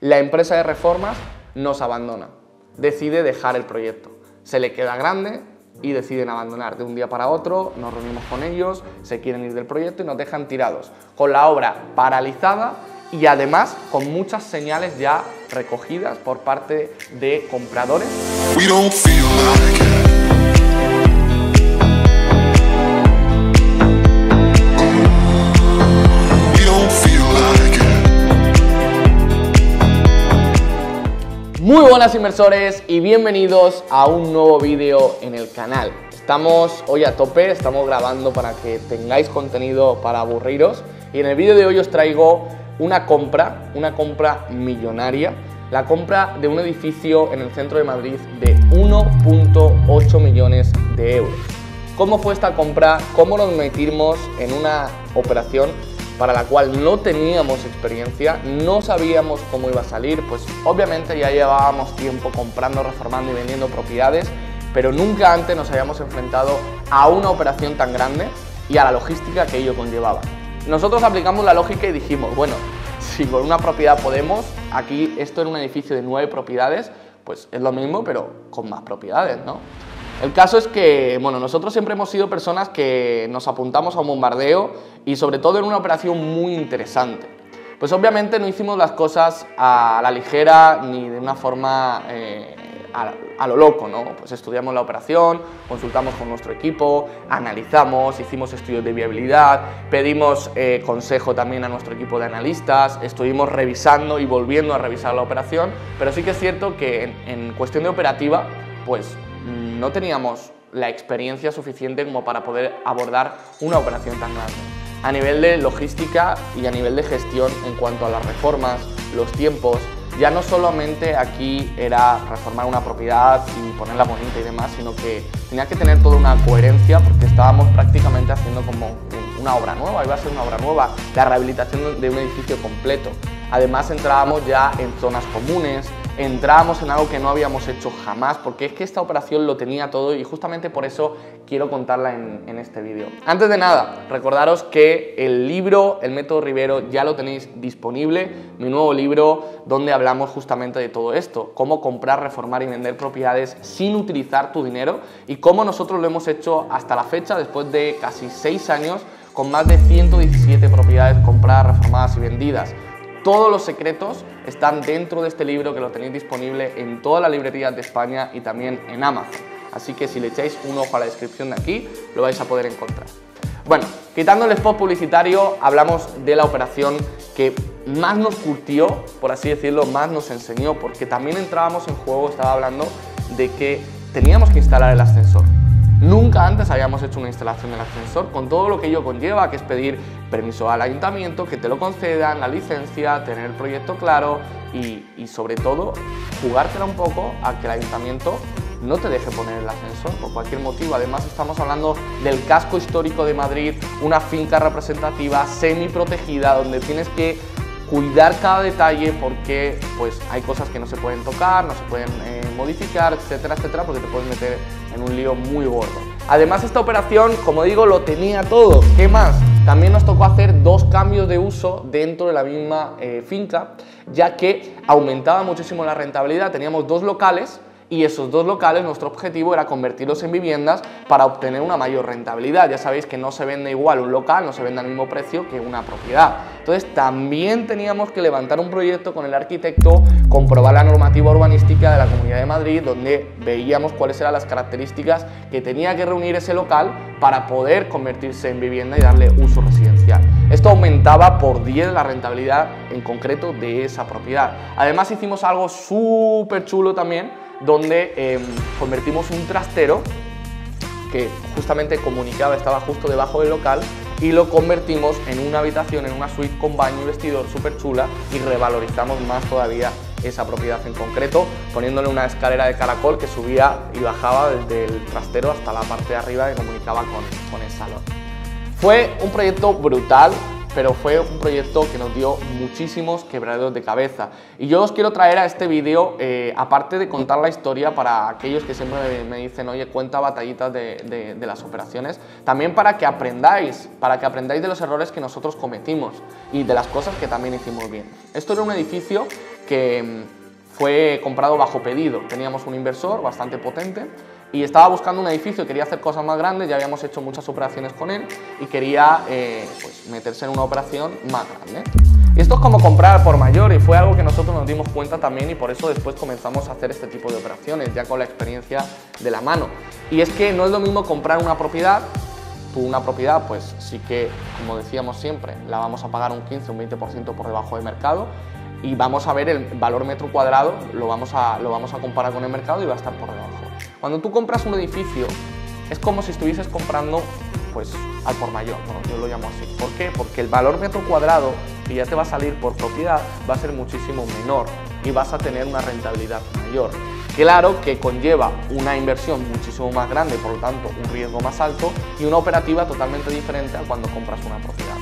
La empresa de reformas nos abandona, decide dejar el proyecto, se le queda grande y deciden abandonar de un día para otro. Nos reunimos con ellos, se quieren ir del proyecto y nos dejan tirados, con la obra paralizada y además con muchas señales ya recogidas por parte de compradores. Muy buenas inversores y bienvenidos a un nuevo vídeo en el canal. Estamos hoy a tope, estamos grabando para que tengáis contenido para aburriros y en el vídeo de hoy os traigo una compra millonaria, la compra de un edificio en el centro de Madrid de 1,8 millones de euros. ¿Cómo fue esta compra? ¿Cómo nos metimos en una operación para la cual no teníamos experiencia, no sabíamos cómo iba a salir? Pues obviamente ya llevábamos tiempo comprando, reformando y vendiendo propiedades, pero nunca antes nos habíamos enfrentado a una operación tan grande y a la logística que ello conllevaba. Nosotros aplicamos la lógica y dijimos, bueno, si con una propiedad podemos, aquí esto en un edificio de 9 propiedades, pues es lo mismo, pero con más propiedades, ¿no? El caso es que, bueno, nosotros siempre hemos sido personas que nos apuntamos a un bombardeo y sobre todo en una operación muy interesante. Pues obviamente no hicimos las cosas a la ligera ni de una forma a lo loco, ¿no? Pues estudiamos la operación, consultamos con nuestro equipo, analizamos, hicimos estudios de viabilidad, pedimos consejo también a nuestro equipo de analistas, estuvimos revisando y volviendo a revisar la operación, pero sí que es cierto que en cuestión de operativa, pues no teníamos la experiencia suficiente como para poder abordar una operación tan grande. A nivel de logística y a nivel de gestión en cuanto a las reformas, los tiempos, ya no solamente aquí era reformar una propiedad y ponerla bonita y demás, sino que tenía que tener toda una coherencia porque estábamos prácticamente haciendo como una obra nueva, iba a ser una obra nueva, la rehabilitación de un edificio completo. Además entrábamos ya en zonas comunes, entrábamos en algo que no habíamos hecho jamás, porque es que esta operación lo tenía todo y justamente por eso quiero contarla en este vídeo. Antes de nada, recordaros que el libro El Método Rivero ya lo tenéis disponible, mi nuevo libro donde hablamos justamente de todo esto, cómo comprar, reformar y vender propiedades sin utilizar tu dinero y cómo nosotros lo hemos hecho hasta la fecha, después de casi 6 años, con más de 117 propiedades compradas, reformadas y vendidas. Todos los secretos están dentro de este libro que lo tenéis disponible en todas las librerías de España y también en Amazon. Así que si le echáis un ojo a la descripción de aquí, lo vais a poder encontrar. Bueno, quitando el spot publicitario, hablamos de la operación que más nos curtió, por así decirlo, más nos enseñó, porque también entrábamos en juego, estaba hablando de que teníamos que instalar el ascensor. Nunca antes habíamos hecho una instalación del ascensor con todo lo que ello conlleva, que es pedir permiso al ayuntamiento, que te lo concedan, la licencia, tener el proyecto claro y sobre todo jugártela un poco a que el ayuntamiento no te deje poner el ascensor por cualquier motivo. Además estamos hablando del casco histórico de Madrid, una finca representativa semi protegida donde tienes que cuidar cada detalle porque pues hay cosas que no se pueden tocar, no se pueden modificar, etcétera, etcétera, porque te puedes meter en un lío muy gordo. Además esta operación, como digo, lo tenía todo. ¿Qué más? También nos tocó hacer 2 cambios de uso dentro de la misma finca, ya que aumentaba muchísimo la rentabilidad. Teníamos 2 locales y esos 2 locales, nuestro objetivo era convertirlos en viviendas para obtener una mayor rentabilidad. Ya sabéis que no se vende igual un local, no se vende al mismo precio que una propiedad. Entonces también teníamos que levantar un proyecto con el arquitecto, comprobar la normativa urbanística de la Comunidad de Madrid, donde veíamos cuáles eran las características que tenía que reunir ese local para poder convertirse en vivienda y darle uso residencial. Esto aumentaba por 10 la rentabilidad en concreto de esa propiedad. Además hicimos algo súper chulo también, donde convertimos un trastero que justamente comunicaba, estaba justo debajo del local y lo convertimos en una habitación, en una suite con baño y vestidor súper chula y revalorizamos más todavía esa propiedad en concreto, poniéndole una escalera de caracol que subía y bajaba desde el trastero hasta la parte de arriba que comunicaba con el salón. Fue un proyecto brutal, pero fue un proyecto que nos dio muchísimos quebraderos de cabeza. Y yo os quiero traer a este vídeo, aparte de contar la historia para aquellos que siempre me dicen, oye, cuenta batallitas de las operaciones, también para que aprendáis de los errores que nosotros cometimos y de las cosas que también hicimos bien. Esto era un edificio que fue comprado bajo pedido. Teníamos un inversor bastante potente y estaba buscando un edificio, quería hacer cosas más grandes, ya habíamos hecho muchas operaciones con él y quería pues, meterse en una operación más grande. Y esto es como comprar al por mayor y fue algo que nosotros nos dimos cuenta también y por eso después comenzamos a hacer este tipo de operaciones, ya con la experiencia de la mano. Y es que no es lo mismo comprar una propiedad. Tú una propiedad, pues sí que, como decíamos siempre, la vamos a pagar un 15, un 20% por debajo de mercado y vamos a ver el valor metro cuadrado, lo vamos a comparar con el mercado y va a estar por debajo. Cuando tú compras un edificio, es como si estuvieses comprando pues al por mayor, bueno, yo lo llamo así. ¿Por qué? Porque el valor metro cuadrado que ya te va a salir por propiedad va a ser muchísimo menor y vas a tener una rentabilidad mayor. Claro que conlleva una inversión muchísimo más grande, por lo tanto un riesgo más alto y una operativa totalmente diferente a cuando compras una propiedad.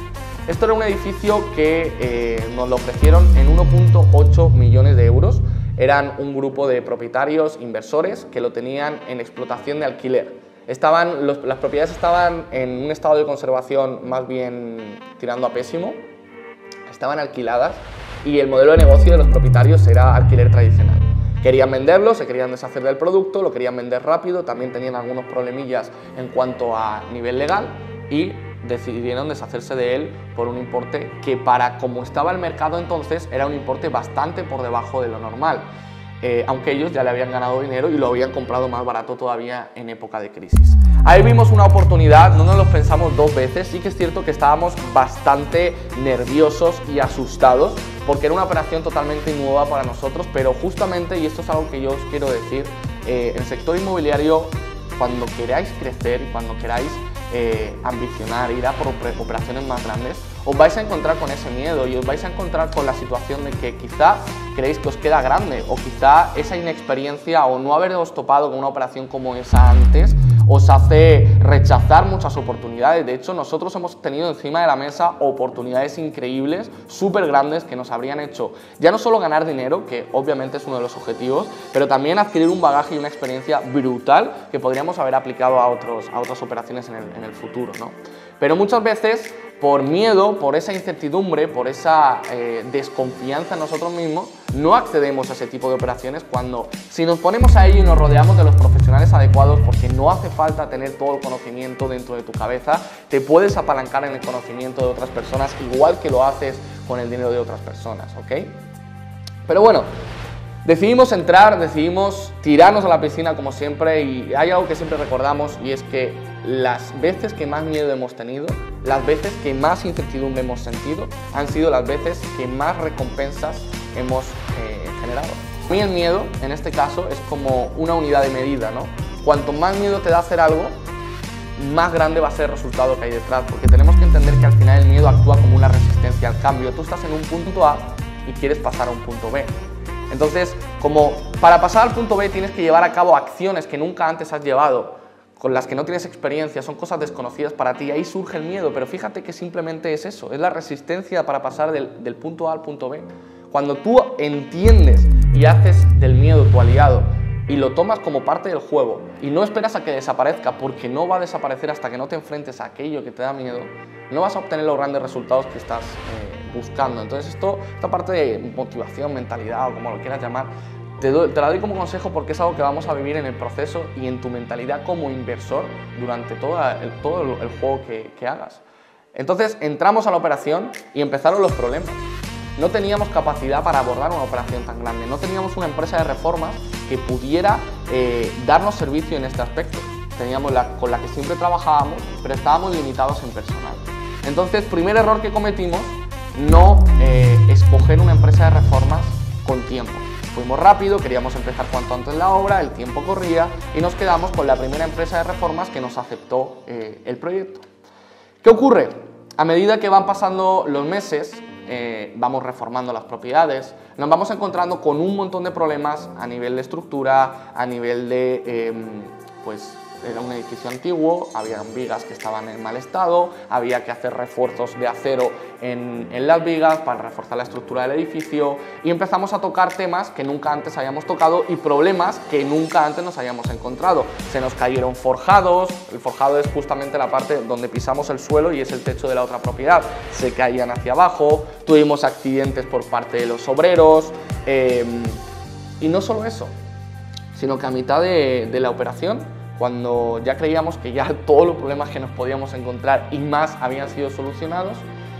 Esto era un edificio que nos lo ofrecieron en 1,8 millones de euros. Eran un grupo de propietarios, inversores, que lo tenían en explotación de alquiler. Las propiedades estaban en un estado de conservación más bien tirando a pésimo, estaban alquiladas y el modelo de negocio de los propietarios era alquiler tradicional. Querían venderlo, se querían deshacer del producto, lo querían vender rápido, también tenían algunos problemillas en cuanto a nivel legal y decidieron deshacerse de él por un importe que para como estaba el mercado entonces era un importe bastante por debajo de lo normal, aunque ellos ya le habían ganado dinero y lo habían comprado más barato todavía en época de crisis. Ahí vimos una oportunidad, no nos lo pensamos dos veces, sí que es cierto que estábamos bastante nerviosos y asustados porque era una operación totalmente nueva para nosotros, pero justamente, y esto es algo que yo os quiero decir, el sector inmobiliario, cuando queráis crecer y cuando queráis ambicionar, ir a por operaciones más grandes, os vais a encontrar con ese miedo y os vais a encontrar con la situación de que quizá creéis que os queda grande o quizá esa inexperiencia o no haberos topado con una operación como esa antes os hace rechazar muchas oportunidades. De hecho, nosotros hemos tenido encima de la mesa oportunidades increíbles, súper grandes, que nos habrían hecho ya no solo ganar dinero, que obviamente es uno de los objetivos, pero también adquirir un bagaje y una experiencia brutal que podríamos haber aplicado a otras operaciones en el futuro, ¿no? Pero muchas veces, por miedo, por esa incertidumbre, por esa desconfianza en nosotros mismos, no accedemos a ese tipo de operaciones cuando, si nos ponemos a ello y nos rodeamos de los profesionales adecuados, porque no hace falta tener todo el conocimiento dentro de tu cabeza, te puedes apalancar en el conocimiento de otras personas, igual que lo haces con el dinero de otras personas, ¿ok? Pero bueno, decidimos entrar, decidimos tirarnos a la piscina como siempre y hay algo que siempre recordamos y es que las veces que más miedo hemos tenido, las veces que más incertidumbre hemos sentido, han sido las veces que más recompensas hemos generado. A mí el miedo, en este caso, es como una unidad de medida, ¿no? Cuanto más miedo te da hacer algo, más grande va a ser el resultado que hay detrás, porque tenemos que entender que al final el miedo actúa como una resistencia al cambio. Tú estás en un punto A y quieres pasar a un punto B. Entonces, como para pasar al punto B tienes que llevar a cabo acciones que nunca antes has llevado, con las que no tienes experiencia, son cosas desconocidas para ti, ahí surge el miedo, pero fíjate que simplemente es eso, es la resistencia para pasar del punto A al punto B. Cuando tú entiendes y haces del miedo tu aliado y lo tomas como parte del juego y no esperas a que desaparezca, porque no va a desaparecer hasta que no te enfrentes a aquello que te da miedo, no vas a obtener los grandes resultados que estás buscando. Entonces esta parte de motivación, mentalidad o como lo quieras llamar, te la doy como consejo porque es algo que vamos a vivir en el proceso y en tu mentalidad como inversor durante todo el juego que hagas. Entonces entramos a la operación y empezaron los problemas. No teníamos capacidad para abordar una operación tan grande, no teníamos una empresa de reformas que pudiera darnos servicio en este aspecto. Teníamos con la que siempre trabajábamos, pero estábamos limitados en personal. Entonces, primer error que cometimos, no escoger una empresa de reformas con tiempo. Fuimos rápido, queríamos empezar cuanto antes la obra, el tiempo corría y nos quedamos con la primera empresa de reformas que nos aceptó el proyecto. ¿Qué ocurre? A medida que van pasando los meses, vamos reformando las propiedades, nos vamos encontrando con un montón de problemas a nivel de estructura, a nivel de era un edificio antiguo, había vigas que estaban en mal estado, había que hacer refuerzos de acero en las vigas para reforzar la estructura del edificio, y empezamos a tocar temas que nunca antes habíamos tocado y problemas que nunca antes nos habíamos encontrado. Se nos cayeron forjados, el forjado es justamente la parte donde pisamos el suelo y es el techo de la otra propiedad, se caían hacia abajo, tuvimos accidentes por parte de los obreros, y no solo eso, sino que a mitad de la operación, cuando ya creíamos que ya todos los problemas que nos podíamos encontrar y más habían sido solucionados,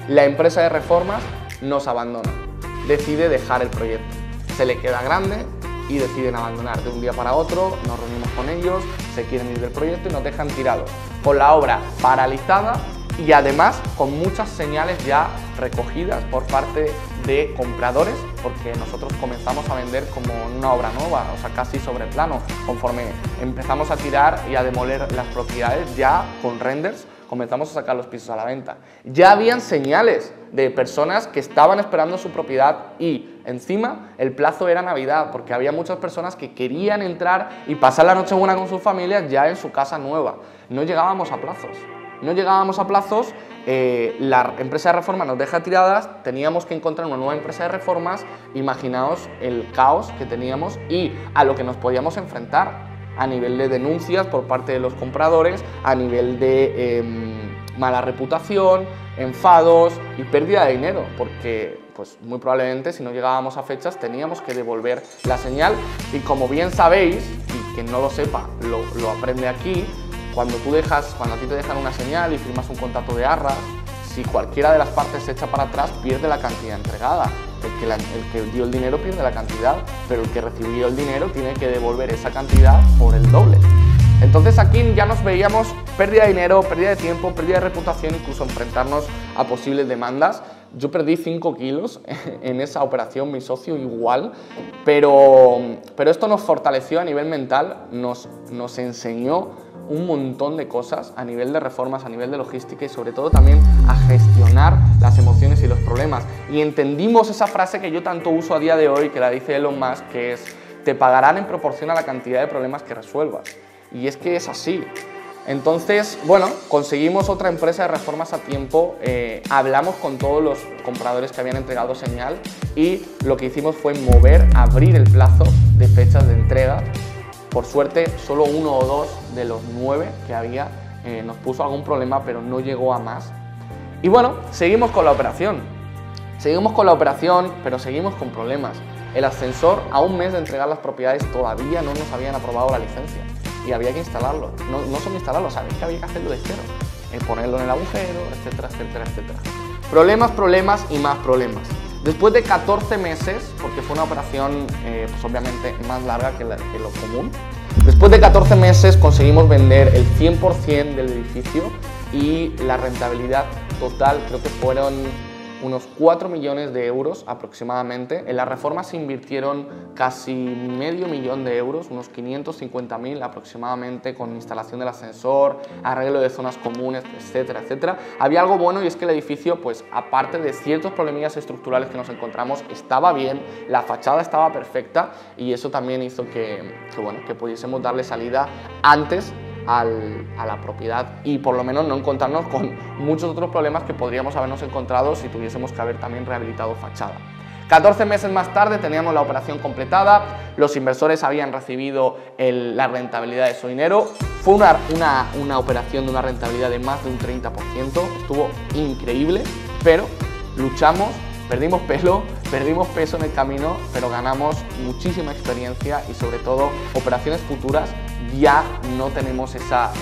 la empresa de reformas nos abandona, decide dejar el proyecto, se le queda grande y deciden abandonar de un día para otro. Nos reunimos con ellos, se quieren ir del proyecto y nos dejan tirados, con la obra paralizada y además con muchas señales ya recogidas por parte de compradores, porque nosotros comenzamos a vender como una obra nueva, o sea, casi sobre plano. Conforme empezamos a tirar y a demoler las propiedades, ya con renders comenzamos a sacar los pisos a la venta. Ya habían señales de personas que estaban esperando su propiedad y encima el plazo era Navidad, porque había muchas personas que querían entrar y pasar la Nochebuena con sus familias ya en su casa nueva. No llegábamos a plazos. No llegábamos a plazos, la empresa de reformas nos deja tiradas, teníamos que encontrar una nueva empresa de reformas. Imaginaos el caos que teníamos y a lo que nos podíamos enfrentar a nivel de denuncias por parte de los compradores, a nivel de mala reputación, enfados y pérdida de dinero, porque pues muy probablemente si no llegábamos a fechas teníamos que devolver la señal. Y como bien sabéis, y quien no lo sepa lo aprende aquí, cuando a ti te dejan una señal y firmas un contrato de arras, si cualquiera de las partes se echa para atrás, pierde la cantidad entregada. El que dio el dinero pierde la cantidad, pero el que recibió el dinero tiene que devolver esa cantidad por el doble. Entonces aquí ya nos veíamos pérdida de dinero, pérdida de tiempo, pérdida de reputación, incluso enfrentarnos a posibles demandas. Yo perdí 5 kilos en esa operación, mi socio igual, pero esto nos fortaleció a nivel mental, nos enseñó un montón de cosas a nivel de reformas, a nivel de logística y sobre todo también a gestionar las emociones y los problemas. Y entendimos esa frase que yo tanto uso a día de hoy, que la dice Elon Musk, que es: te pagarán en proporción a la cantidad de problemas que resuelvas. Y es que es así. Entonces, bueno, conseguimos otra empresa de reformas a tiempo, hablamos con todos los compradores que habían entregado señal y lo que hicimos fue abrir el plazo de fechas de entrega. Por suerte, solo 1 o 2 de los 9 que había nos puso algún problema, pero no llegó a más. Y bueno, seguimos con la operación. Pero seguimos con problemas. El ascensor, a un mes de entregar las propiedades, todavía no nos habían aprobado la licencia. Y había que instalarlo. No solo instalarlo, sabéis que había que hacerlo de cero. Ponerlo en el agujero, etcétera, etcétera, etcétera. Problemas y más problemas. Después de 14 meses, porque fue una operación pues obviamente más larga que lo común, después de 14 meses conseguimos vender el 100% del edificio y la rentabilidad total creo que fueron unos 4 millones de euros aproximadamente. En la reforma se invirtieron casi medio millón de euros, unos 550.000 aproximadamente, con instalación del ascensor, arreglo de zonas comunes, etcétera, etcétera. Había algo bueno y es que el edificio, pues aparte de ciertos problemillas estructurales que nos encontramos, estaba bien, la fachada estaba perfecta y eso también hizo que pudiésemos darle salida antes a la propiedad y por lo menos no encontrarnos con muchos otros problemas que podríamos habernos encontrado si tuviésemos que haber también rehabilitado fachada. 14 meses más tarde teníamos la operación completada, los inversores habían recibido la rentabilidad de su dinero. Fue una operación de una rentabilidad de más de un 30%, estuvo increíble, pero luchamos, perdimos peso en el camino, pero ganamos muchísima experiencia y sobre todo operaciones futuras ya no tenemos esa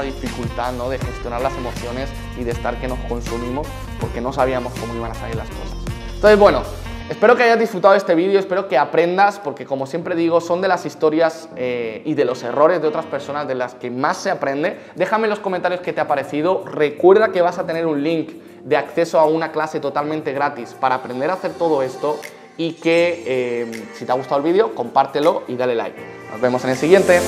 dificultad, ¿no?, de gestionar las emociones y de estar que nos consumimos porque no sabíamos cómo iban a salir las cosas. Entonces, bueno, espero que hayas disfrutado de este vídeo, espero que aprendas, porque como siempre digo, son de las historias y de los errores de otras personas de las que más se aprende. Déjame en los comentarios qué te ha parecido. Recuerda que vas a tener un link de acceso a una clase totalmente gratis para aprender a hacer todo esto y que si te ha gustado el vídeo, compártelo y dale like. Nos vemos en el siguiente.